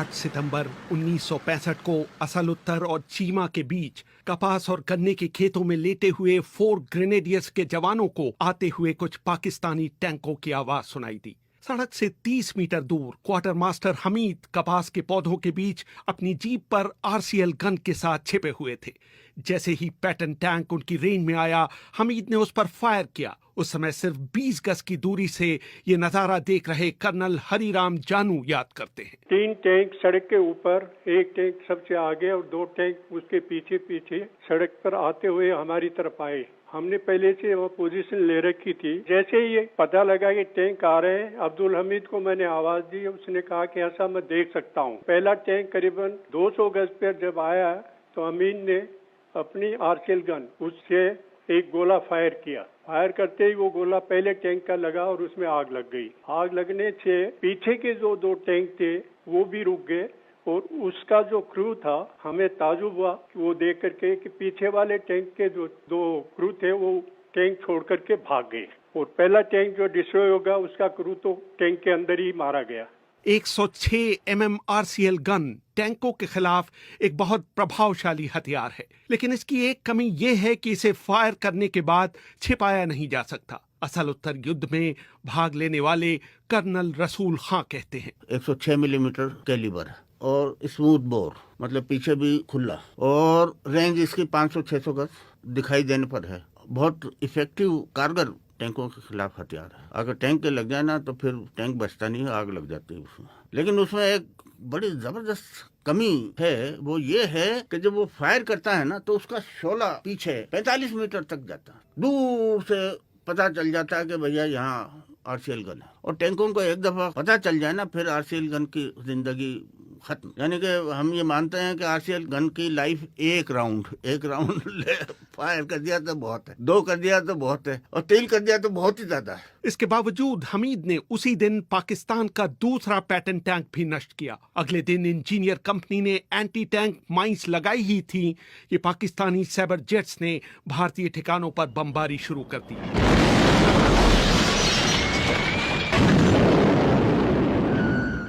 8 सितंबर 1965 को असलुत्तर और चीमा के बीच कपास और गन्ने के खेतों में लेटे हुए 4 ग्रेनेडियर्स के जवानों को आते हुए कुछ पाकिस्तानी टैंकों की आवाज सुनाई दी। सड़क से 30 मीटर दूर क्वार्टर मास्टर हमीद कपास के पौधों के बीच अपनी जीप पर आरसीएल गन के साथ छिपे हुए थे। जैसे ही पैटर्न टैंक उनकी रेंज में आया, हमीद ने उस पर फायर किया। उस समय सिर्फ 20 गज की दूरी से ये नजारा देख रहे कर्नल हरिराम जानू याद करते हैं। 3 टैंक सड़क के ऊपर, एक टैंक सबसे आगे और 2 टैंक उसके पीछे पीछे सड़क पर आते हुए हमारी तरफ आए। हमने पहले से वो पोजीशन ले रखी थी। जैसे ही ये पता लगा कि टैंक आ रहे हैं, अब्दुल हमीद को मैंने आवाज दी। उसने कहा कि ऐसा मैं देख सकता हूँ। पहला टैंक करीबन 200 गज पर जब आया तो अमीन ने अपनी आरसीएल गन उससे एक गोला फायर किया। फायर करते ही वो गोला पहले टैंक का लगा और उसमें आग लग गई। आग लगने से पीछे के जो 2 टैंक थे वो भी रुक गए और उसका जो क्रू था, हमें ताजुब हुआ कि वो देख करके कि पीछे वाले टैंक के जो 2 क्रू थे वो टैंक छोड़ करके भाग गए और पहला टैंक जो डिस्ट्रॉय होगा उसका क्रू तो टैंक के अंदर ही मारा गया। 106 mm आरसीएल गन टैंकों के खिलाफ एक बहुत प्रभावशाली हथियार है, लेकिन इसकी एक कमी यह है कि इसे फायर करने के बाद छिपाया नहीं जा सकता। असल उत्तर युद्ध में भाग लेने वाले कर्नल रसूल खां कहते हैं, 106 मिलीमीटर कैलिबर और स्मूथ बोर, मतलब पीछे भी खुला, और रेंज इसकी 500-600 गज दिखाई देने पर है। बहुत इफेक्टिव कारगर टैंकों के खिलाफ हथियार है। अगर टैंक के लग जाए ना तो फिर टैंक बचता नहीं है, आग लग जाती है उसमें। लेकिन उसमें एक बड़ी जबरदस्त कमी है, वो ये है कि जब वो फायर करता है ना तो उसका शोला पीछे 45 मीटर तक जाता है। दूर से पता चल जाता है कि भैया यहाँ आरसीएल गन है। और टैंकों को एक दफा पता चल जाए ना, फिर आरसीएल गन की जिंदगी खत्म। यानी कि हम ये मानते हैं कि आरसीएल गन की लाइफ एक राउंड फायर कर दिया तो बहुत है, 2 कर दिया तो बहुत है, और 3 कर दिया तो बहुत ही ज्यादा है। इसके बावजूद हमीद ने उसी दिन पाकिस्तान का दूसरा पैटर्न टैंक भी नष्ट किया। अगले दिन इंजीनियर कंपनी ने एंटी टैंक माइंस लगाई ही थी कि पाकिस्तानी साइबर जेट्स ने भारतीय ठिकानों पर बमबारी शुरू कर दी।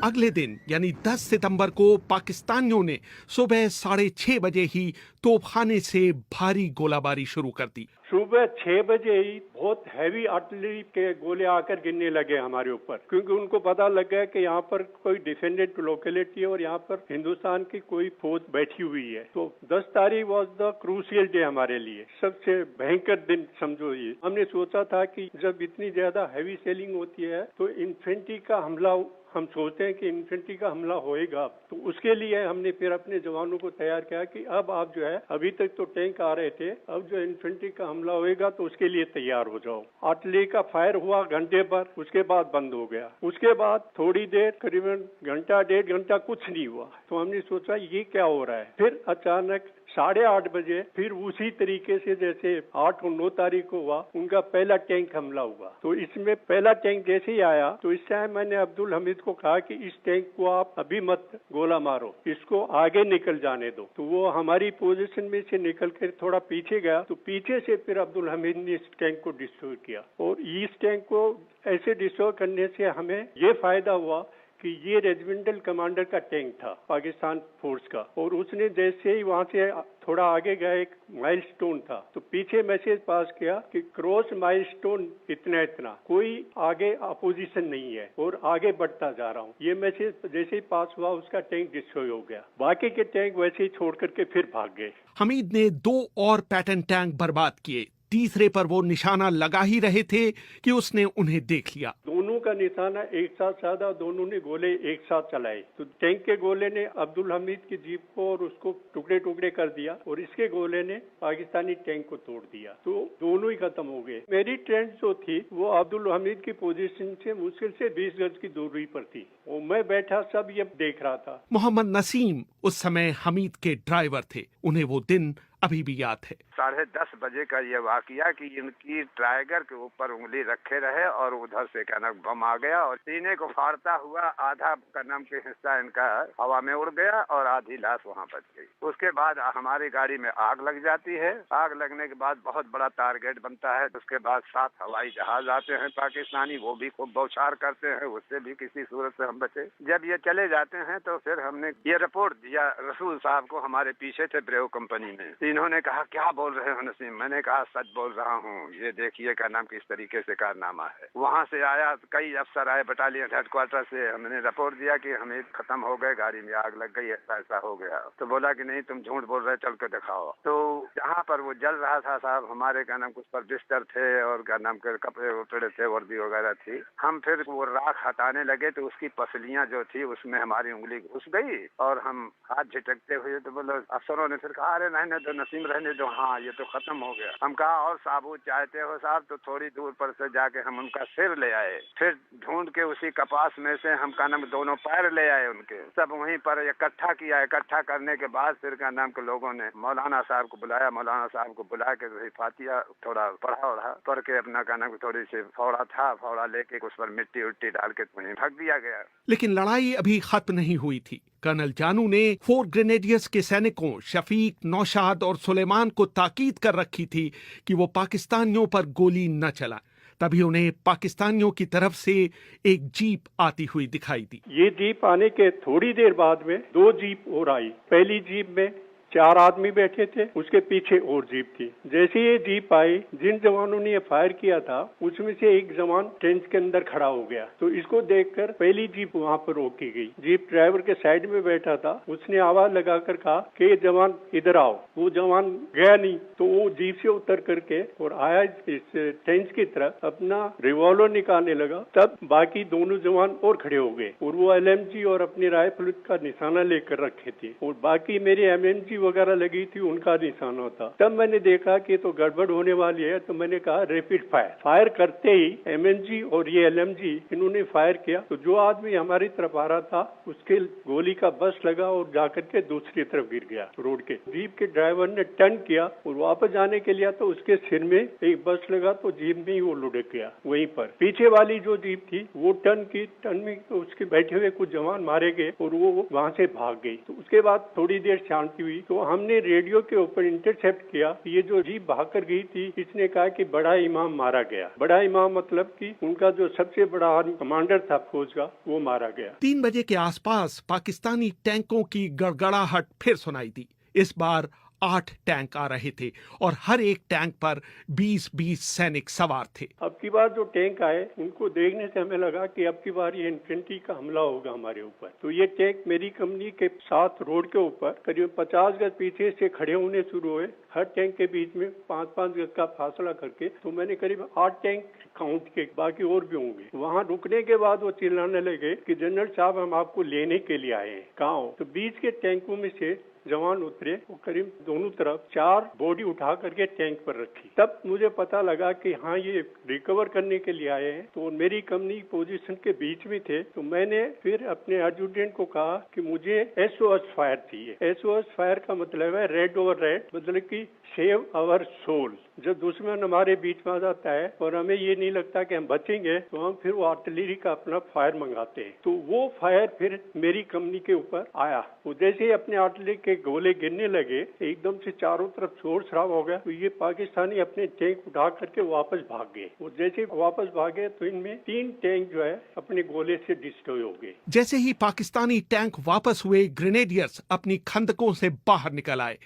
अगले दिन यानी 10 सितंबर को पाकिस्तानियों ने सुबह 6:30 बजे ही तोपखाने से भारी गोलाबारी शुरू कर दी। सुबह 6 बजे ही बहुत हैवी आर्टिलरी के गोले आकर गिरने लगे हमारे ऊपर, क्योंकि उनको पता लग गया कि यहाँ पर कोई डिफेंडेड लोकेलिटी है और यहाँ पर हिंदुस्तान की कोई फौज बैठी हुई है। तो 10 तारीख वॉज द क्रूशियल डे हमारे लिए, सबसे भयंकर दिन समझो ये। हमने सोचा था कि जब इतनी ज्यादा हैवी सेलिंग होती है तो इन्फेंट्री का हमला, हम सोचते हैं कि इन्फेंट्री का हमला होएगा, तो उसके लिए हमने फिर अपने जवानों को तैयार किया कि अब आप जो है, अभी तक तो टैंक आ रहे थे, अब जो इन्फेंट्री का हमला होएगा तो उसके लिए तैयार हो जाओ। आर्टिलरी का फायर हुआ घंटे पर, उसके बाद बंद हो गया। उसके बाद थोड़ी देर, करीबन घंटा 1.5 घंटा कुछ नहीं हुआ। तो हमने सोचा ये क्या हो रहा है। फिर अचानक 8:30 बजे फिर उसी तरीके से जैसे 8 और 9 तारीख को हुआ, उनका पहला टैंक हमला हुआ। तो इसमें पहला टैंक जैसे ही आया तो इस टाइम मैंने अब्दुल हमीद को कहा कि इस टैंक को आप अभी मत गोला मारो, इसको आगे निकल जाने दो। तो वो हमारी पोजीशन में से निकल कर थोड़ा पीछे गया, तो पीछे से फिर अब्दुल हमीद ने इस टैंक को डिस्ट्रॉय किया। और इस टैंक को ऐसे डिस्ट्रॉय करने से हमें ये फायदा हुआ कि ये रेजिमेंटल कमांडर का टैंक था पाकिस्तान फोर्स का, और उसने जैसे ही वहां से थोड़ा आगे गया, एक माइलस्टोन था, तो पीछे मैसेज पास किया कि क्रॉस माइलस्टोन इतना इतना, कोई आगे अपोजिशन नहीं है और आगे बढ़ता जा रहा हूँ। ये मैसेज जैसे ही पास हुआ उसका टैंक डिस्ट्रॉय हो गया। बाकी के टैंक वैसे ही छोड़ करके फिर भाग गए। हमीद ने 2 और पैटर्न टैंक बर्बाद किए। तीसरे पर वो निशाना लगा ही रहे थे कि उसने उन्हें देख लिया। दोनों का निशाना एक साथ साधा, दोनों ने गोले एक साथ चलाए। तो टैंक के गोले ने अब्दुल हमीद की जीप को और उसको टुकड़े टुकड़े कर दिया, और इसके गोले ने पाकिस्तानी टैंक को तोड़ दिया। तो दोनों ही खत्म हो गए। मेरी ट्रेंच जो थी वो अब्दुल हमीद की पोजीशन से मुश्किल से 20 गज की दूरी पर थी, और मैं बैठा सब ये देख रहा था। मोहम्मद नसीम उस समय हमीद के ड्राइवर थे। उन्हें वो दिन अभी भी याद है। 10:30 बजे का ये वाकया कि इनकी ट्राइगर के ऊपर उंगली रखे रहे और उधर से क्या नाम बम आ गया और सीने को फाड़ता हुआ आधा का नाम के हिस्सा इनका हवा में उड़ गया और आधी लाश वहाँ बच गई। उसके बाद हमारी गाड़ी में आग लग जाती है। आग लगने के बाद बहुत बड़ा टारगेट बनता है। उसके बाद 7 हवाई जहाज आते हैं पाकिस्तानी, वो भी खूब बौछार करते हैं, उससे भी किसी सूरत से हम बचे। जब ये चले जाते हैं तो फिर हमने ये रिपोर्ट दिया रसूल साहब को, हमारे पीछे थे ब्रेव कंपनी में। इन्होंने कहा क्या बोल रहे हो नसीम? मैंने कहा सच बोल रहा हूँ, ये देखिए क्या नाम किस तरीके से कारनामा है। वहाँ से आया, कई अफसर आए बटालियन हेडक्वार्टर से, हमने रिपोर्ट दिया कि हमें खत्म हो गए, गाड़ी में आग लग गई, ऐसा ऐसा हो गया। तो बोला कि नहीं तुम झूठ बोल रहे, चल के दिखाओ। तो जहाँ पर वो जल रहा था साहब, हमारे क्या नाम कुछ पर बिस्तर थे और क्या नाम के कपड़े उपड़े थे, वर्दी वगैरह थी। हम फिर वो राख हटाने लगे तो उसकी पसलियाँ जो थी उसमें हमारी उंगली घुस गई और हम हाथ झटकते हुए, तो बोलो अफसरों ने फिर कहा अरे रहने दो नसीम, रहने दो, हाँ ये तो खत्म हो गया। हम कहा और साबुत चाहते हो साहब? तो थोड़ी दूर पर से जाके हम उनका सिर ले आए, फिर ढूंढ के उसी कपास में से हम का नाम दोनों पैर ले आए उनके, सब वहीं पर इकट्ठा किया। इकट्ठा करने के बाद फिर का नाम के लोगों ने मौलाना साहब को बुलाया, मौलाना साहब को बुला के वही फातिया थोड़ा पढ़ के अपना का नाम थोड़ी सी फावड़ा लेके उस पर मिट्टी उट्टी डाल के वहीं ढक दिया गया। लेकिन लड़ाई अभी खत्म नहीं हुई थी। कर्नल जानू ने 4 ग्रेनेडियर्स के सैनिकों शफीक, नौशाद और सुलेमान को ताकीद कर रखी थी कि वो पाकिस्तानियों पर गोली न चला। तभी उन्हें पाकिस्तानियों की तरफ से एक जीप आती हुई दिखाई दी। ये जीप आने के थोड़ी देर बाद में 2 जीप और आई। पहली जीप में 4 आदमी बैठे थे, उसके पीछे और जीप थी। जैसे ये जीप आई, जिन जवानों ने ये फायर किया था उसमें से एक जवान ट्रेंच के अंदर खड़ा हो गया। तो इसको देखकर पहली जीप वहाँ पर रोकी गई। जीप ड्राइवर के साइड में बैठा था, उसने आवाज लगाकर कहा कि ये जवान इधर आओ। वो जवान गया नहीं, तो वो जीप से उतर करके और आया इस ट्रेंच की तरफ, अपना रिवॉल्वर निकालने लगा। तब बाकी दोनों जवान और खड़े हो गए और वो LMG और अपनी राइफल का निशाना लेकर रखे थे और बाकी मेरे MMG वगैरह लगी थी, उनका निशाना था। तब मैंने देखा कि तो गड़बड़ होने वाली है, तो मैंने कहा रैपिड फायर करते ही MMG और ये LMG इन्होंने फायर किया। तो जो आदमी हमारी तरफ आ रहा था उसके गोली का बस लगा और जाकर के दूसरी तरफ गिर गया रोड के। जीप के ड्राइवर ने टर्न किया और वापस जाने के लिए तो उसके सिर में एक बस लगा, तो जीप में ही वो लुढ़क गया वहीं पर। पीछे वाली जो जीप थी वो टर्न में तो उसके बैठे हुए कुछ जवान मारे गए और वो वहाँ से भाग गई। तो उसके बाद थोड़ी देर शांति हुई, तो हमने रेडियो के ऊपर इंटरसेप्ट किया। ये जो जीप भागकर गई थी, इसने कहा कि बड़ा इमाम मारा गया। बड़ा इमाम मतलब कि उनका जो सबसे बड़ा कमांडर था फौज का, वो मारा गया। 3 बजे के आसपास पाकिस्तानी टैंकों की गड़गड़ाहट फिर सुनाई दी। इस बार 8 टैंक आ रहे थे और हर एक टैंक पर 20-20 सैनिक सवार थे। अब की बार जो टैंक आए उनको देखने से हमें लगा कि अब की बार ये इन्फेंट्री का हमला होगा हमारे ऊपर। तो ये टैंक मेरी कंपनी के साथ रोड के ऊपर करीब 50 गज पीछे से खड़े होने शुरू हुए। हर टैंक के बीच में 5-5 गज का फासला करके। तो मैंने करीब 8 टैंक काउंट किए, बाकी और भी होंगे। वहाँ रुकने के बाद वो चिल्लाने लगे कि जनरल साहब हम आपको लेने के लिए आए हैं, कहाँ हो? तो बीच के टैंकों में से जवान उतरे, वो करीब दोनों तरफ 4 बॉडी उठा करके टैंक पर रखी। तब मुझे पता लगा कि हाँ ये रिकवर करने के लिए आए हैं। तो मेरी कंपनी पोजीशन के बीच में थे। तो मैंने फिर अपने एडजुटेंट को कहा कि मुझे SOS फायर चाहिए। SOS फायर का मतलब है रेड ओवर रेड, मतलब कि सेव आवर सोल। जब दुश्मन हमारे बीच में आ जाता है और हमें ये नहीं लगता कि हम बचेंगे, तो हम फिर वो आर्टिलरी का अपना फायर मंगाते हैं। तो वो फायर फिर मेरी कंपनी के ऊपर आया। वो जैसे ही अपने आर्टिलरी के गोले गिरने लगे, एकदम से चारों तरफ शोर शराब हो गया। तो ये पाकिस्तानी अपने टैंक उठा करके वापस भाग गए। वो जैसे वापस भागे तो इनमें 3 टैंक जो है अपने गोले से डिस्ट्रॉय हो गए। जैसे ही पाकिस्तानी टैंक वापस हुए, ग्रेनेडियर्स अपनी खंदकों से बाहर निकल आए।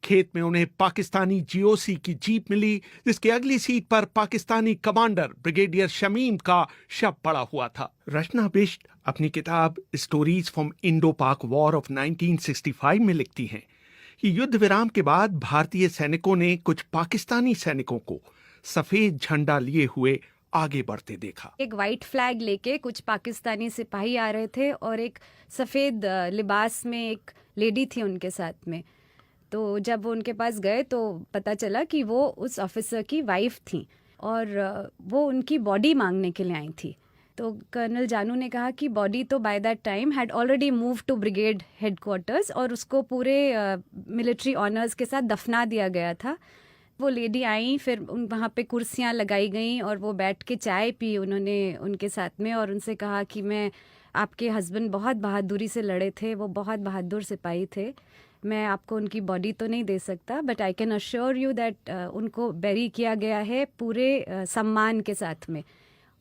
खेत में उन्हें पाकिस्तानी GOC की जीप मिली, जिसकी अगली सीट पर पाकिस्तानी कमांडर ब्रिगेडियर शमीम का शव पड़ा हुआ था। रचना बिष्ट अपनी किताब स्टोरीज फ्रॉम इंडो पाक वॉर ऑफ 1965 में लिखती हैं कि युद्ध विराम के बाद भारतीय सैनिकों ने कुछ पाकिस्तानी सैनिकों को सफेद झंडा लिए हुए आगे बढ़ते देखा। एक व्हाइट फ्लैग लेके कुछ पाकिस्तानी सिपाही आ रहे थे और एक सफेद लिबास में एक लेडी थी उनके साथ में। तो जब वो उनके पास गए तो पता चला कि वो उस ऑफिसर की वाइफ थी और वो उनकी बॉडी मांगने के लिए आई थी। तो कर्नल जानू ने कहा कि बॉडी तो by that time had already move to brigade headquarters और उसको पूरे मिलिट्री ऑनर्स के साथ दफना दिया गया था। वो लेडी आई, फिर वहाँ पे कुर्सियाँ लगाई गईं और वो बैठ के चाय पी उन्होंने उनके साथ में, और उनसे कहा कि मैं आपके हस्बैंड बहुत बहादुरी से लड़े थे, वो बहुत बहादुर सिपाही थे, मैं आपको उनकी बॉडी तो नहीं दे सकता, but I can assure you that उनको बैरी किया गया है पूरे सम्मान के साथ में,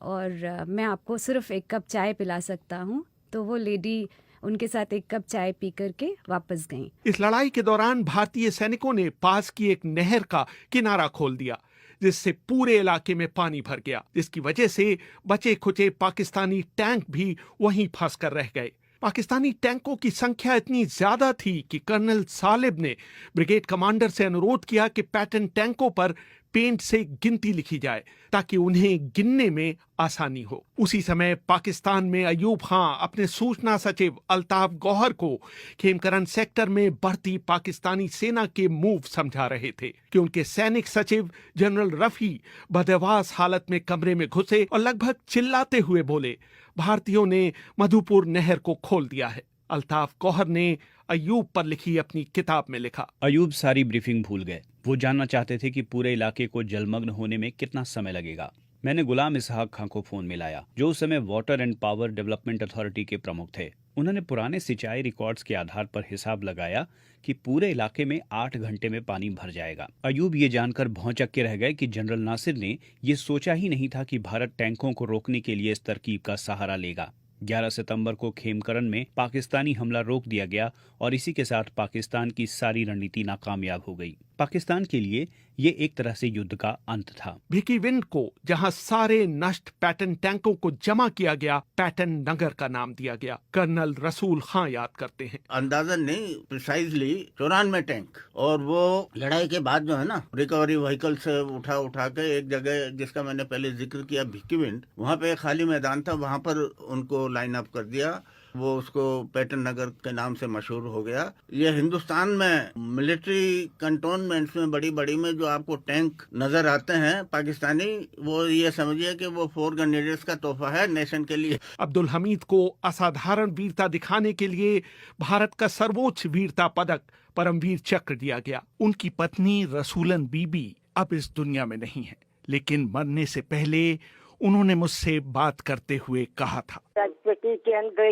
और मैं आपको सिर्फ एक कप चाय पिला सकता हूँ। तो वो लेडी उनके साथ एक कप चाय पी करके वापस गईं। इस लड़ाई के दौरान भारतीय सैनिकों ने पास की एक नहर का किनारा खोल दिया, जिससे पूरे इलाके में पानी भर गया, जिसकी वजह से बचे खुचे पाकिस्तानी टैंक भी वहीं फंस कर रह गए। पाकिस्तानी टैंकों की संख्या इतनी ज्यादा थी कि कर्नल सालिब ने ब्रिगेड कमांडर से अनुरोध किया कि पैटर्न टैंकों पर पेंट से गिनती लिखी जाए ताकि उन्हें गिनने में आसानी हो। उसी समय पाकिस्तान में अयूब खां अपने सूचना सचिव अल्ताफ गौहर को खेमकरन सेक्टर में बढ़ती पाकिस्तानी सेना के मूव समझा रहे थे कि उनके सैनिक सचिव जनरल रफी बदहवास हालत में कमरे में घुसे और लगभग चिल्लाते हुए बोले, भारतीयों ने मधुपुर नहर को खोल दिया है। अल्ताफ गौहर ने अयूब पर लिखी अपनी किताब में लिखा, अयूब सारी ब्रीफिंग भूल गए। वो जानना चाहते थे कि पूरे इलाके को जलमग्न होने में कितना समय लगेगा। मैंने गुलाम इसहाक खां को फोन मिलाया, जो उस समय water and power development authority के प्रमुख थे। उन्होंने पुराने सिंचाई रिकॉर्ड्स के आधार पर हिसाब लगाया कि पूरे इलाके में 8 घंटे में पानी भर जाएगा। अयूब ये जानकर भौंचक के रह गए कि जनरल नासिर ने ये सोचा ही नहीं था कि भारत टैंकों को रोकने के लिए इस तरकीब का सहारा लेगा। 11 सितंबर को खेमकरन में पाकिस्तानी हमला रोक दिया गया और इसी के साथ पाकिस्तान की सारी रणनीति नाकामयाब हो गई। पाकिस्तान के लिए ये एक तरह से युद्ध का अंत था। भिकीविंड को, जहां सारे नष्ट पैटर्न टैंकों को जमा किया गया, पैटर्न नगर का नाम दिया गया। कर्नल रसूल खां याद करते हैं, अंदाजन नहीं, प्रिसाइजली 94 टैंक, और वो लड़ाई के बाद जो है ना, रिकवरी व्हीकल से उठा के एक जगह जिसका मैंने पहले जिक्र किया भिकीविंड, वहाँ पे एक खाली मैदान था, वहाँ पर उनको लाइन अप कर दिया। वो उसको पैटर्न नगर के नाम से मशहूर हो गया। ये हिंदुस्तान में मिलिट्री कंटोनमेंट्स में बड़ी बड़ी में जो आपको टैंक नजर आते हैं पाकिस्तानी, वो ये समझिए कि वो 4 ग्रेनेडियर्स का तोहफा है नेशन के लिए। अब्दुल हमीद को असाधारण वीरता दिखाने के लिए भारत का सर्वोच्च वीरता पदक परमवीर चक्र दिया गया। उनकी पत्नी रसूलन बीबी अब इस दुनिया में नहीं है, लेकिन मरने से पहले उन्होंने मुझसे बात करते हुए कहा था, राष्ट्रपति के अंदर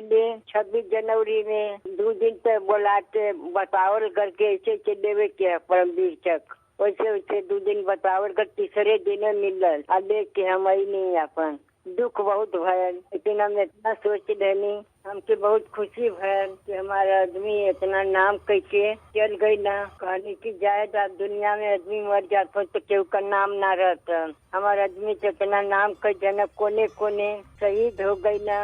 26 जनवरी में 2 दिन तक बुलाते बटावल करके ऐसे देवे के परमवीर चक्र, वैसे 2 दिन बटावल कर तीसरे दिन मिलल। अब देख के हम आई नहीं अपन दुख बहुत भयल, लेकिन हम इतना सोच रहनी, हमके बहुत खुशी भयल कि हमारा आदमी इतना नाम करके चल गई ना। कहने की जायदा दुनिया में आदमी मर जाता तो केहू का नाम ना रहता। हमारा आदमी तो इतना नाम कर जना कोने कोने शहीद हो गई ना।